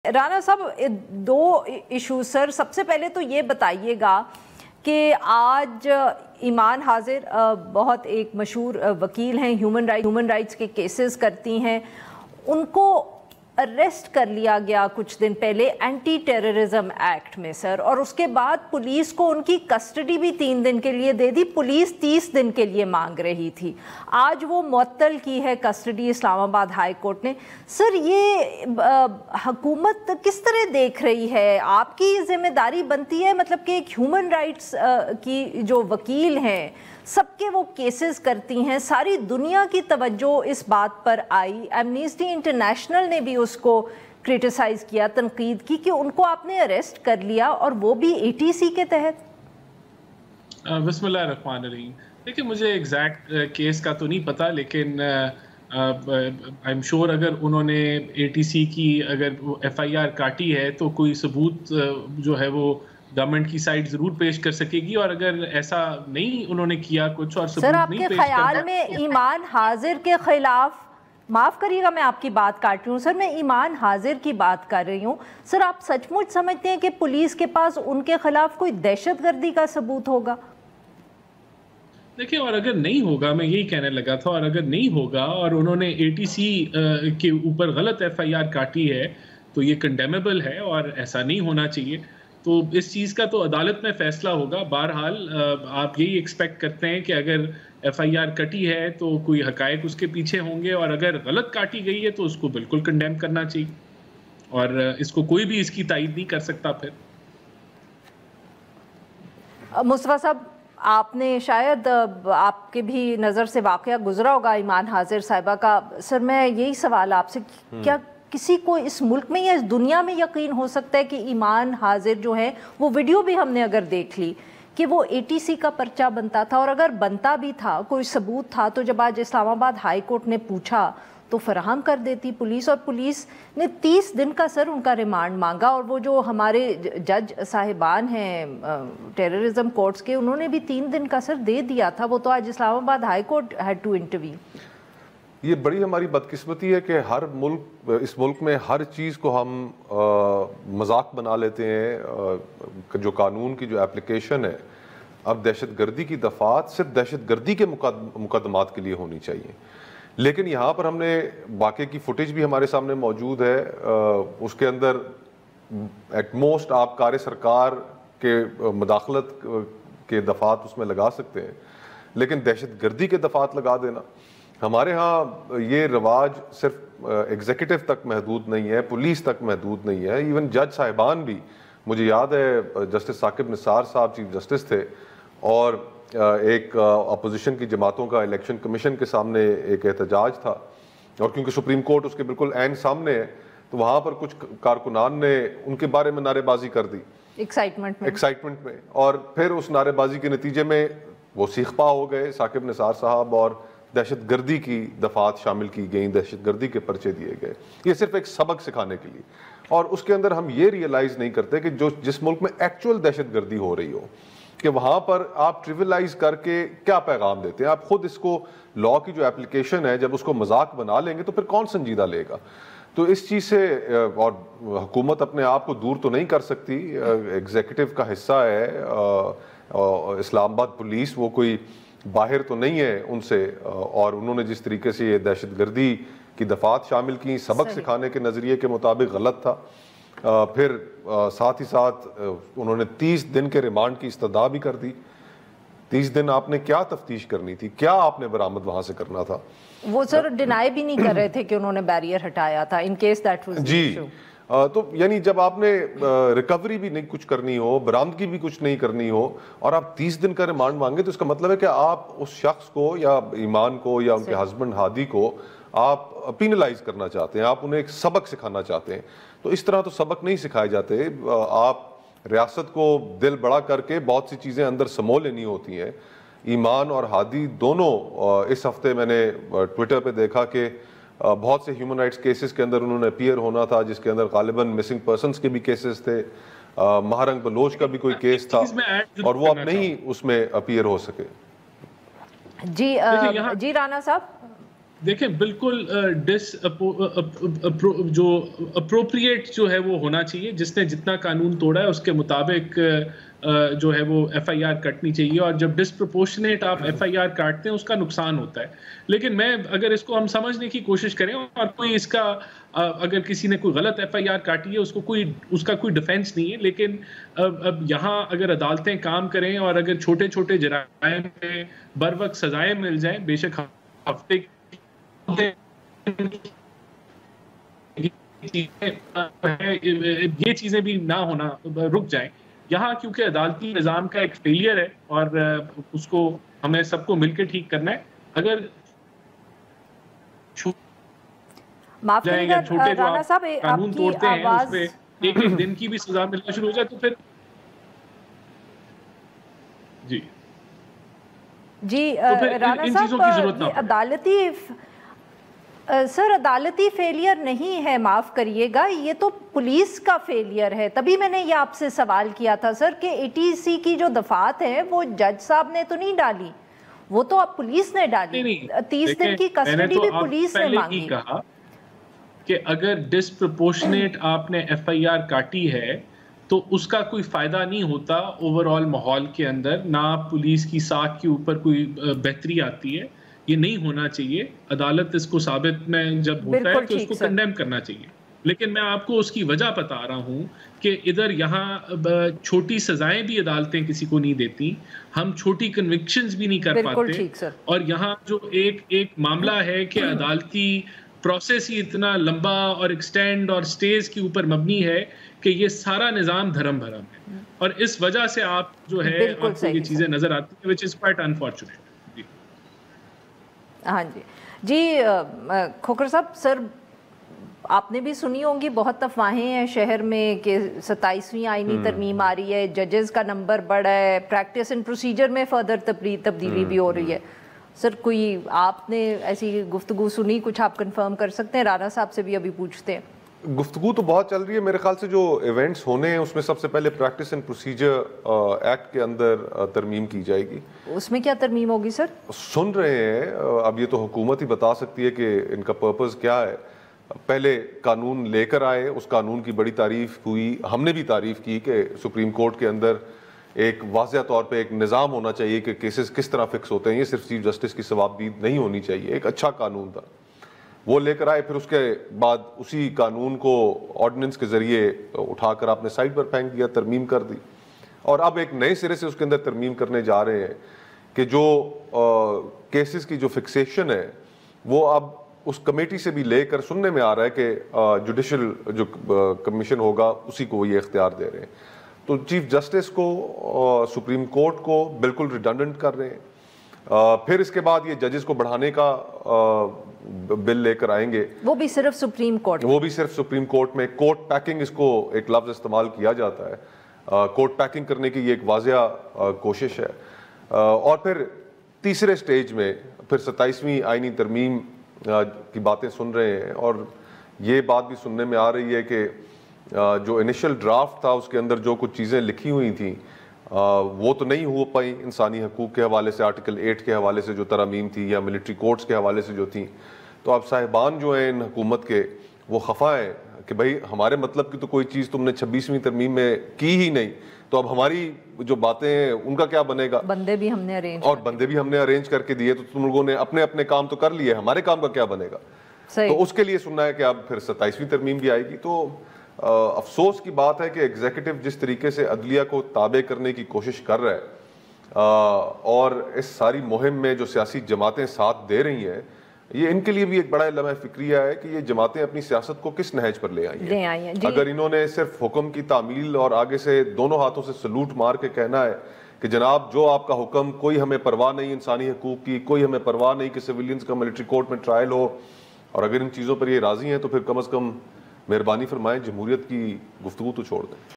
رانا صاحب دو ایشوز سر، سب سے پہلے تو یہ بتائیے گا کہ آج ایمان حاضر بہت ایک مشہور وکیل ہیں، ہیومن رائٹس کے کیسز کرتی ہیں، ان کو اریسٹ کر لیا گیا کچھ دن پہلے اینٹی ٹیررزم ایکٹ میں سر، اور اس کے بعد پولیس کو ان کی کسٹڈی بھی 3 دن کے لیے دے دی، پولیس 30 دن کے لیے مانگ رہی تھی، آج وہ معطل کی ہے کسٹڈی اسلام آباد ہائی کورٹ نے۔ سر یہ حکومت کس طرح دیکھ رہی ہے؟ آپ کی ذمہ داری بنتی ہے مطلب کہ ایک ہیومن رائٹس کی جو وکیل ہیں، سب کے وہ کیسز کرتی ہیں، ساری دنیا کی توجہ اس بات پر آئی، ایمنسٹی انٹرنیشنل نے بھی اس کو کرٹیسائز کیا، تنقید کی کہ ان کو آپ نے اریسٹ کر لیا اور وہ بھی ATC کے تحت۔ بسم اللہ الرحمن الرحیم۔ دیکھیں مجھے ایگزیکٹ کیس کا تو نہیں پتا، لیکن آئی ایم شیور اگر انہوں نے ATC کی اگر FIR کاٹی ہے تو کوئی ثبوت جو ہے وہ گورنمنٹ کی سائٹ ضرور پیش کر سکے گی، اور اگر ایسا نہیں انہوں نے کیا کچھ اور ثبوت نہیں پیش کرنا۔ سر آپ کے خیال میں ایمان حاضر کے خلاف، معاف کریے گا میں آپ کی بات کاٹ رہی ہوں سر، میں ایمان حاضر کی بات کر رہی ہوں، سر آپ سچ مچ سمجھتے ہیں کہ پولیس کے پاس ان کے خلاف کوئی دہشت گردی کا ثبوت ہوگا؟ دیکھیں اور اگر نہیں ہوگا، میں یہی کہنے لگا تھا، اور اگر نہیں ہوگا اور انہوں نے ATC کے اوپر غلط FIR کاٹی ہے تو یہ کنڈیمیبل ہے اور ایسا نہیں ہونا چاہیے، تو اس چیز کا تو عدالت میں فیصلہ ہوگا۔ بہرحال آپ یہی ایکسپیکٹ کرتے ہیں کہ اگر FIR کٹی ہے تو کوئی حقائق اس کے پیچھے ہوں گے، اور اگر غلط کاٹی گئی ہے تو اس کو بالکل کنڈیم کرنا چاہیے، اور اس کو کوئی بھی اس کی تائید نہیں کر سکتا۔ پھر مصطفیٰ صاحب، آپ نے شاید آپ کے بھی نظر سے واقعہ گزرا ہوگا ایمان حاضر صاحبہ کا، سر میں یہی سوال آپ سے، کیا کسی کو اس ملک میں یا اس دنیا میں یقین ہو سکتا ہے کہ ایمان حاضر جو ہے، وہ ویڈیو بھی ہم نے اگر دیکھ لی کہ وہ ATC کا پرچہ بنتا تھا، اور اگر بنتا بھی تھا، کوئی ثبوت تھا تو جب آج اسلام آباد ہائی کورٹ نے پوچھا تو فراہم کر دیتی پولیس، اور پولیس نے 30 دن کا سر ان کا ریمانڈ مانگا، اور وہ جو ہمارے جج صاحبان ہیں ٹیررزم کورٹس کے، انہوں نے بھی 3 دن کا سر دے دیا تھا، وہ تو آج Islamabad high court head to interview. یہ بڑی ہماری بدقسمتی ہے کہ اس ملک میں ہر چیز کو ہم مذاق بنا لیتے ہیں۔ جو قانون کی جو اپلیکیشن ہے، اب دہشت گردی کی دفعات صرف دہشت گردی کے مقدمات کے لیے ہونی چاہیے، لیکن یہاں پر ہم نے واقعے کی فوٹیج بھی ہمارے سامنے موجود ہے، اس کے اندر ایٹ موسٹ آپ کار سرکار کے مداخلت کے دفعات اس میں لگا سکتے ہیں، لیکن دہشت گردی کے دفعات لگا دینا، ہمارے ہاں یہ رواج صرف ایگزیکٹو تک محدود نہیں ہے، پولیس تک محدود نہیں ہے، ایون جج صاحبان بھی، مجھے یاد ہے جسٹس ثاقب نثار صاحب چیف جسٹس تھے، اور ایک اپوزیشن کی جماعتوں کا الیکشن کمیشن کے سامنے ایک احتجاج تھا، اور کیونکہ سپریم کورٹ اس کے بالکل عین سامنے ہے تو وہاں پر کچھ کارکنان نے ان کے بارے میں نعرے بازی کر دی ایکسائٹمنٹ میں، اور پھر اس نعرے بازی کے نتیجے میں وہ سیخ پا ہو گئے ثاقب نثار صاحب، اور دہشت گردی کی دفعات شامل کی گئیں، دہشت گردی کے پرچے دیے گئے، یہ صرف ایک سبق سکھانے کے لیے، اور اس کے اندر ہم یہ ریئلائز نہیں کرتے کہ جس ملک میں ایکچوئل دہشت گردی ہو رہی ہو، کہ وہاں پر آپ ٹریولائز کر کے کیا پیغام دیتے ہیں۔ آپ خود اس کو لاء کی جو اپلیکیشن ہے، جب اس کو مذاق بنا لیں گے تو پھر کون سنجیدہ لے گا؟ تو اس چیز سے، اور حکومت اپنے آپ کو دور تو نہیں کر سکتی، ایگزیکٹو کا حصہ ہے اسلام آباد پولیس، وہ کوئی باہر تو نہیں ہے ان سے، اور انہوں نے جس طریقے سے یہ دہشت گردی کی دفعات شامل کی، سبق سکھانے کے نظریے کے مطابق غلط تھا، پھر ساتھ ہی ساتھ انہوں نے 30 دن کے ریمانڈ کی استدعا بھی کر دی۔ 30 دن آپ نے کیا تفتیش کرنی تھی؟ کیا آپ نے برآمد وہاں سے کرنا تھا؟ وہ سر ڈینائی بھی نہیں کر رہے تھے کہ انہوں نے بیریئر ہٹایا تھا، in case that was the issue. تو یعنی جب آپ نے ریکوری بھی نہیں کچھ کرنی ہو، برآمدگی بھی کچھ نہیں کرنی ہو، اور آپ 30 دن کا ریمانڈ مانگے، تو اس کا مطلب ہے کہ آپ اس شخص کو یا ایمان کو یا ان کے ہسبینڈ ہادی کو آپ پینلائز کرنا چاہتے ہیں، آپ انہیں ایک سبق سکھانا چاہتے ہیں۔ تو اس طرح تو سبق نہیں سکھائے جاتے، آپ ریاست کو دل بڑا کر کے بہت سی چیزیں اندر سمو لینی ہوتی ہیں۔ ایمان اور ہادی دونوں، اس ہفتے میں نے ٹویٹر پہ دیکھا کہ بہت سے ہیومن رائٹس کیسز کے اندر انہوں نے اپیئر ہونا تھا، جس کے اندر غالباً مسنگ پرسنز کے بھی کیسز تھے، مہارنگ بلوچ کا بھی کوئی کیس تھا، اور وہ اب نہیں اس میں اپیئر ہو سکے۔ جی رانا صاحب۔ دیکھیں بالکل جو اپروپریٹ جو ہے وہ ہونا چاہیے. جس نے جتنا قانون توڑا ہے اس کے مطابق جو ہے وہ ایف آئی آر کٹنی چاہیے, اور جب ڈسپروپورشنیٹ آپ ایف آئی آر کاٹتے ہیں اس کا نقصان ہوتا ہے. لیکن میں اگر اس کو ہم سمجھنے کی کوشش کریں, اور کوئی اس کا اگر کسی نے کوئی غلط ایف آئی آر کاٹی ہے اس کا کوئی ڈیفینس نہیں ہے, لیکن اب یہاں اگر عدالتیں کام کریں اور اگر چھوٹے چھوٹے جرائم میں بر وقت سزائیں مل جائیں, بے شک ہفتے یہ چیزیں بھی نہ ہونا رک جائیں یہاں, کیونکہ عدالتی نظام کا ایک فیلئر ہے اور اس کو ہمیں سب کو مل کے ٹھیک کرنا ہے. اگر معاف جائیں یا چھوٹے جو رانا صاحب قانون توڑتے ہیں اس پہ ایک دن کی بھی سزا ملنا شروع ہو جائے تو پھر جی رانا صاحب عدالتی عدالتی فیلئر نہیں ہے, معاف کریے گا, یہ تو پولیس کا فیلئر ہے. تبھی میں نے یہ آپ سے سوال کیا تھا سر کہ اے ٹی سی کی جو دفعات ہیں وہ جج صاحب نے تو نہیں ڈالی, وہ تو اب پولیس نے ڈالی. 30 دن کی کسٹڈی بھی پولیس نے مانگی. کہا کہ اگر ڈسپروپورشنیٹ آپ نے ایف آئی آر کاٹی ہے تو اس کا کوئی فائدہ نہیں ہوتا اوور آل ماحول کے اندر, نہ پولیس کی ساکھ کے اوپر کوئی بہتری آتی ہے. یہ نہیں ہونا چاہیے. عدالت اس کو ثابت میں جب ہوتا ہے تو اس کو کنڈیم کرنا چاہیے. لیکن میں آپ کو اس کی وجہ بتا رہا ہوں کہ ادھر یہاں چھوٹی سزائیں بھی عدالتیں کسی کو نہیں دیتی, ہم چھوٹی کنوکشنز بھی نہیں کر پاتے, اور یہاں جو ایک معاملہ ہے کہ عدالتی پروسیس ہی اتنا لمبا اور ایکسٹینڈ اور سٹیز کے اوپر مبنی ہے کہ یہ سارا نظام دھرم بھرم ہے, اور اس وجہ سے آپ جو ہے آپ کو یہ چیزیں نظر آتی ہیں which is quite unfortunate. ہاں جی کھوکھر صاحب, سر آپ نے بھی سنی ہوں گی بہت افواہیں ہیں شہر میں کہ 27ویں آئینی ترمیم آ رہی ہے, ججز کا نمبر بڑھا ہے, پریکٹس اینڈ پروسیجر میں فردر تبدیلی بھی ہو رہی ہے. سر کوئی آپ نے ایسی گفتگو سنی, کچھ آپ کنفرم کر سکتے ہیں؟ رانا صاحب سے بھی ابھی پوچھتے ہیں. گفتگو تو بہت چل رہی ہے. میرے خیال سے جو ایونٹس ہونے ہیں اس میں سب سے پہلے پریکٹس اینڈ پروسیجر ایکٹ کے اندر ترمیم کی جائے گی. اس میں کیا ترمیم ہوگی سر؟ سن رہے ہیں, اب یہ تو حکومت ہی بتا سکتی ہے کہ ان کا پرپز کیا ہے. پہلے قانون لے کر آئے, اس قانون کی بڑی تعریف ہوئی, ہم نے بھی تعریف کی کہ سپریم کورٹ کے اندر ایک واضح طور پہ ایک نظام ہونا چاہیے کہ کیسز کس طرح فکس ہوتے ہیں. یہ صرف چیف جسٹس کی ثوابدید نہیں ہونی چاہیے, ایک اچھا قانون تھا, وہ لے کر آئے. پھر اس کے بعد اسی قانون کو آرڈیننس کے ذریعے اٹھا کر آپ نے سائڈ پر پھینک دیا, ترمیم کر دی, اور اب ایک نئے سرے سے اس کے اندر ترمیم کرنے جا رہے ہیں کہ جو کیسز کی جو فکسیشن ہے وہ اب اس کمیٹی سے بھی لے کر سننے میں آ رہا ہے کہ جوڈیشل جو کمیشن ہوگا اسی کو یہ اختیار دے رہے ہیں. تو چیف جسٹس کو, سپریم کورٹ کو بالکل ریڈنڈنٹ کر رہے ہیں. پھر اس کے بعد یہ ججز کو بڑھانے کا بل لے کر آئیں گے, وہ بھی صرف سپریم کورٹ, وہ بھی صرف سپریم کورٹ میں. کورٹ پیکنگ اس کو ایک لفظ استعمال کیا جاتا ہے, کورٹ پیکنگ کرنے کی یہ ایک واضح کوشش ہے. اور پھر تیسرے سٹیج میں پھر 27ویں آئینی ترمیم کی باتیں سن رہے ہیں, اور یہ بات بھی سننے میں آ رہی ہے کہ جو انیشل ڈرافٹ تھا اس کے اندر جو کچھ چیزیں لکھی ہوئی تھیں وہ تو نہیں ہو پائیں انسانی حقوق کے حوالے سے, آرٹیکل 8 کے حوالے سے جو ترامیم تھی, یا ملٹری کورٹس کے حوالے سے جو تھیں. تو اب صاحبان جو ہیں ان حکومت کے وہ خفا ہیں کہ بھائی ہمارے مطلب کی تو کوئی چیز تم نے 26ویں ترمیم میں کی ہی نہیں, تو اب ہماری جو باتیں ہیں ان کا کیا بنے گا؟ بندے بھی ہم نے ارینج, اور بندے بھی ہم نے ارینج کر کے دیے, تو تم لوگوں نے اپنے اپنے کام تو کر لیے, ہمارے کام کا کیا بنے گا؟ تو اس کے لیے سننا ہے کہ اب پھر 27ویں ترمیم بھی آئے گی. تو افسوس کی بات ہے کہ ایگزیکٹو جس طریقے سے عدلیہ کو تابع کرنے کی کوشش کر رہا ہے, اور اس ساری مہم میں جو سیاسی جماعتیں ساتھ دے رہی ہیں, یہ ان کے لیے بھی ایک بڑا لمحہ فکریہ ہے کہ یہ جماعتیں اپنی سیاست کو کس نہج پر لے آئی ہیں. اگر انہوں نے صرف حکم کی تعمیل اور آگے سے دونوں ہاتھوں سے سلوٹ مار کے کہنا ہے کہ جناب جو آپ کا حکم, کوئی ہمیں پرواہ نہیں انسانی حقوق کی, کوئی ہمیں پرواہ نہیں کہ سویلینز کا ملٹری کورٹ میں ٹرائل ہو, اور اگر ان چیزوں پر یہ راضی ہیں تو پھر کم از کم مہربانی فرمائیں جمہوریت کی گفتگو تو چھوڑ دیں.